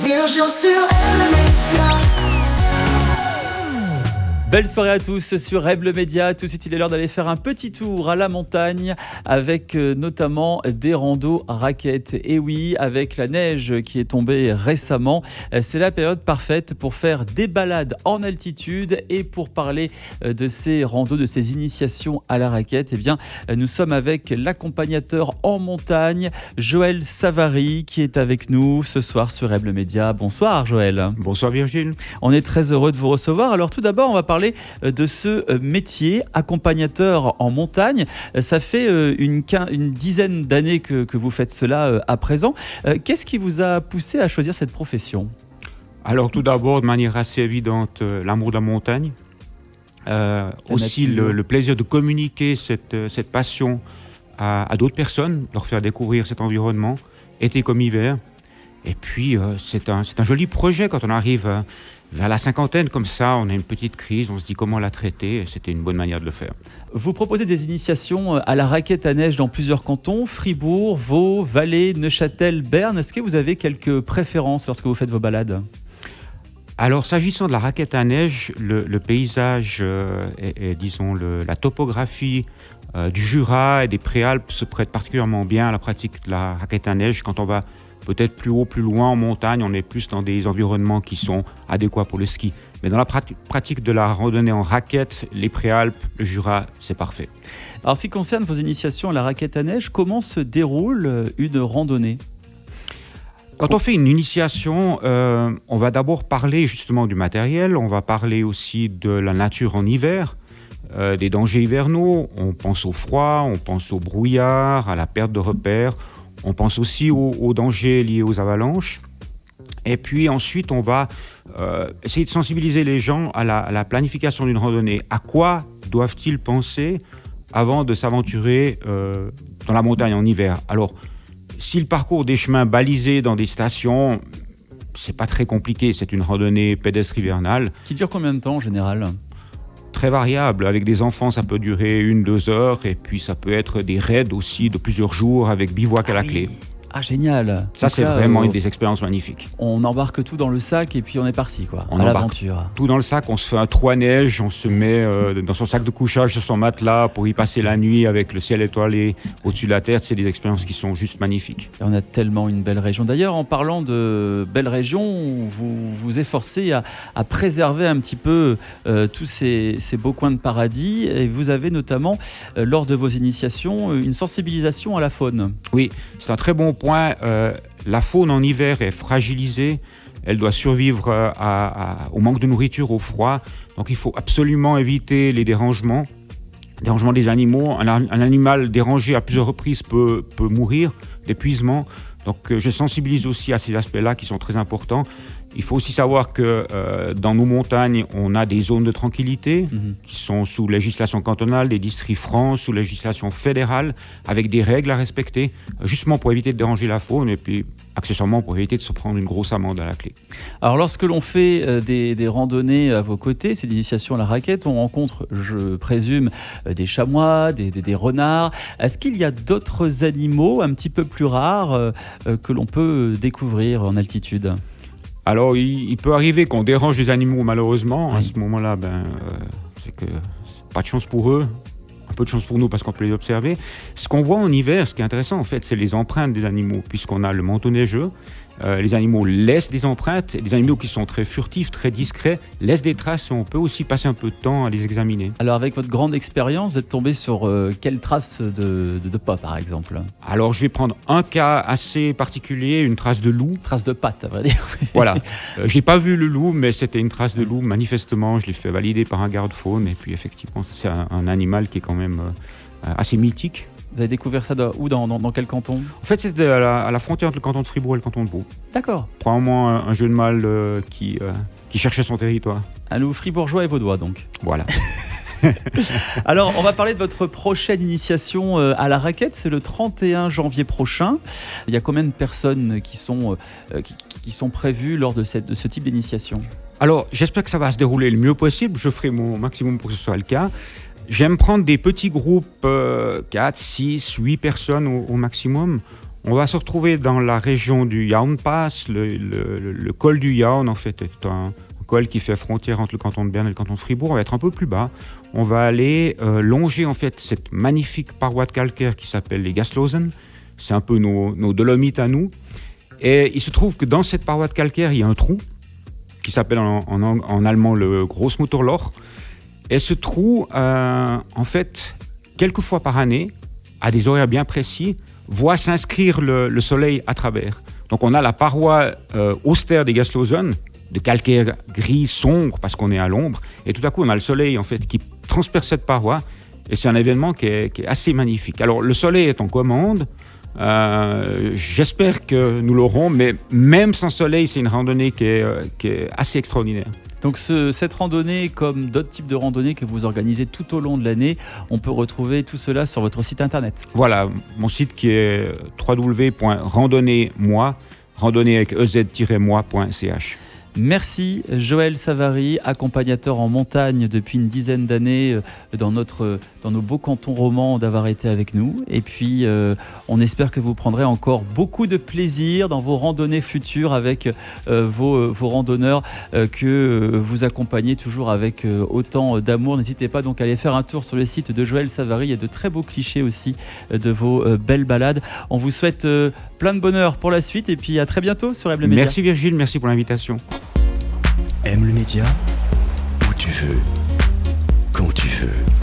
Virgile sur REble Média. Belle soirée à tous sur REble Média. Tout de suite, il est l'heure d'aller faire un petit tour à la montagne avec notamment des randos à raquettes. Et oui, avec la neige qui est tombée récemment, c'est la période parfaite pour faire des balades en altitude. Et pour parler de ces randos, de ces initiations à la raquette, eh bien, nous sommes avec l'accompagnateur en montagne, Joël Savary, qui est avec nous ce soir sur REble Média. Bonsoir Joël. Bonsoir Virgile. On est très heureux de vous recevoir. Alors tout d'abord, on va parler de ce métier, accompagnateur en montagne. Ça fait une dizaine d'années que vous faites cela à présent. Qu'est-ce qui vous a poussé à choisir cette profession ? Alors tout d'abord, de manière assez évidente, l'amour de la montagne. Aussi le plaisir de communiquer cette passion à d'autres personnes, leur faire découvrir cet environnement, été comme hiver. Et puis c'est un joli projet quand on arrive vers la cinquantaine, comme ça, on a une petite crise, on se dit comment la traiter, et c'était une bonne manière de le faire. Vous proposez des initiations à la raquette à neige dans plusieurs cantons, Fribourg, Vaud, Valais, Neuchâtel, Berne. Est-ce que vous avez quelques préférences lorsque vous faites vos balades ? Alors, s'agissant de la raquette à neige, le paysage et disons, la topographie du Jura et des Préalpes se prête particulièrement bien à la pratique de la raquette à neige. Quand on va peut-être plus haut, plus loin en montagne, on est plus dans des environnements qui sont adéquats pour le ski. Mais dans la pratique de la randonnée en raquette, les Préalpes, le Jura, c'est parfait. Alors, en ce qui concerne vos initiations à la raquette à neige, comment se déroule une randonnée ? Quand on fait une initiation, on va d'abord parler justement du matériel, on va parler aussi de la nature en hiver, des dangers hivernaux, on pense au froid, on pense au brouillard, à la perte de repères. On pense aussi aux dangers liés aux avalanches. Et puis ensuite, on va essayer de sensibiliser les gens à la planification d'une randonnée. À quoi doivent-ils penser avant de s'aventurer dans la montagne en hiver ? Alors, s'ils parcourent des chemins balisés dans des stations, c'est pas très compliqué. C'est une randonnée pédestre hivernale. Qui dure combien de temps en général ? Très variable. Avec des enfants, ça peut durer 1-2 heures. Et puis, ça peut être des raids aussi de plusieurs jours avec bivouac à la clé. Ah, génial. Ça, c'est vraiment une des expériences magnifiques. On embarque tout dans le sac et puis on est parti, quoi. On à embarque l'aventure. Tout dans le sac. On se fait un trou à neige. On se met dans son sac de couchage, sur son matelas pour y passer la nuit avec le ciel étoilé au-dessus de la terre. C'est des expériences qui sont juste magnifiques. Et on a tellement une belle région. D'ailleurs, en parlant de belle région, vous vous efforcez à préserver un petit peu tous ces beaux coins de paradis. Et vous avez notamment, lors de vos initiations, une sensibilisation à la faune. Oui, c'est un très bon point. La faune en hiver est fragilisée. Elle doit survivre au manque de nourriture, au froid. Donc il faut absolument éviter les dérangements des animaux. Un animal dérangé à plusieurs reprises peut mourir d'épuisement. Donc je sensibilise aussi à ces aspects-là qui sont très importants. Il faut aussi savoir que dans nos montagnes, on a des zones de tranquillité qui sont sous législation cantonale, des districts francs sous législation fédérale, avec des règles à respecter, justement pour éviter de déranger la faune et puis accessoirement pour éviter de se prendre une grosse amende à la clé. Alors lorsque l'on fait des randonnées à vos côtés, ces initiations à la raquette, on rencontre, je présume, des chamois, des renards. Est-ce qu'il y a d'autres animaux un petit peu plus rares que l'on peut découvrir en altitude ? Alors, il peut arriver qu'on dérange les animaux, malheureusement. Oui. À ce moment-là, c'est que c'est pas de chance pour eux, un peu de chance pour nous parce qu'on peut les observer. Ce qu'on voit en hiver, ce qui est intéressant, en fait, c'est les empreintes des animaux, puisqu'on a le manteau neigeux. Les animaux laissent des empreintes, et des animaux qui sont très furtifs, très discrets, laissent des traces et on peut aussi passer un peu de temps à les examiner. Alors avec votre grande expérience, vous êtes tombé sur quelles traces de pas par exemple ? Alors je vais prendre un cas assez particulier, une trace de loup. Trace de patte, à vrai dire. Voilà, j'ai pas vu le loup, mais c'était une trace de loup, manifestement, je l'ai fait valider par un garde-faune et puis effectivement c'est un animal qui est quand même assez mythique. Vous avez découvert ça où, dans quel canton ? En fait, c'était à la frontière entre le canton de Fribourg et le canton de Vaud. D'accord. Probablement un jeune mâle qui cherchait son territoire. Un loup fribourgeois et vaudois, donc. Voilà. Alors, on va parler de votre prochaine initiation à la raquette. C'est le 31 janvier prochain. Il y a combien de personnes qui sont prévues lors de ce type d'initiation ? Alors, j'espère que ça va se dérouler le mieux possible. Je ferai mon maximum pour que ce soit le cas. J'aime prendre des petits groupes, 4, 6, 8 personnes au maximum. On va se retrouver dans la région du Jaun Pass. Le col du Jaun, en fait, est un col qui fait frontière entre le canton de Berne et le canton de Fribourg. On va être un peu plus bas. On va aller longer, en fait, cette magnifique paroi de calcaire qui s'appelle les Gaslosen. C'est un peu nos Dolomites à nous. Et il se trouve que dans cette paroi de calcaire, il y a un trou qui s'appelle en allemand le Großmutterloch. Et ce trou, en fait, quelques fois par année, à des horaires bien précis, voit s'inscrire le soleil à travers. Donc on a la paroi austère des Gaslosen, de calcaire gris sombre parce qu'on est à l'ombre, et tout à coup on a le soleil en fait qui transperce cette paroi, et c'est un événement qui est assez magnifique. Alors le soleil est en commande, j'espère que nous l'aurons, mais même sans soleil, c'est une randonnée qui est assez extraordinaire. Donc cette randonnée, comme d'autres types de randonnées que vous organisez tout au long de l'année, on peut retrouver tout cela sur votre site internet. Voilà, mon site qui est www.randonneemoi, randonnée avec ez-moi.ch. Merci Joël Savary, accompagnateur en montagne depuis une dizaine d'années dans nos beaux cantons romans, d'avoir été avec nous. Et puis on espère que vous prendrez encore beaucoup de plaisir dans vos randonnées futures avec vos randonneurs que vous accompagnez toujours avec autant d'amour. N'hésitez pas donc à aller faire un tour sur le site de Joël Savary. Il y a de très beaux clichés aussi de vos belles balades. On vous souhaite plein de bonheur pour la suite et puis à très bientôt sur Aible Média. Merci Virgile, merci pour l'invitation. Aime le média où tu veux, quand tu veux.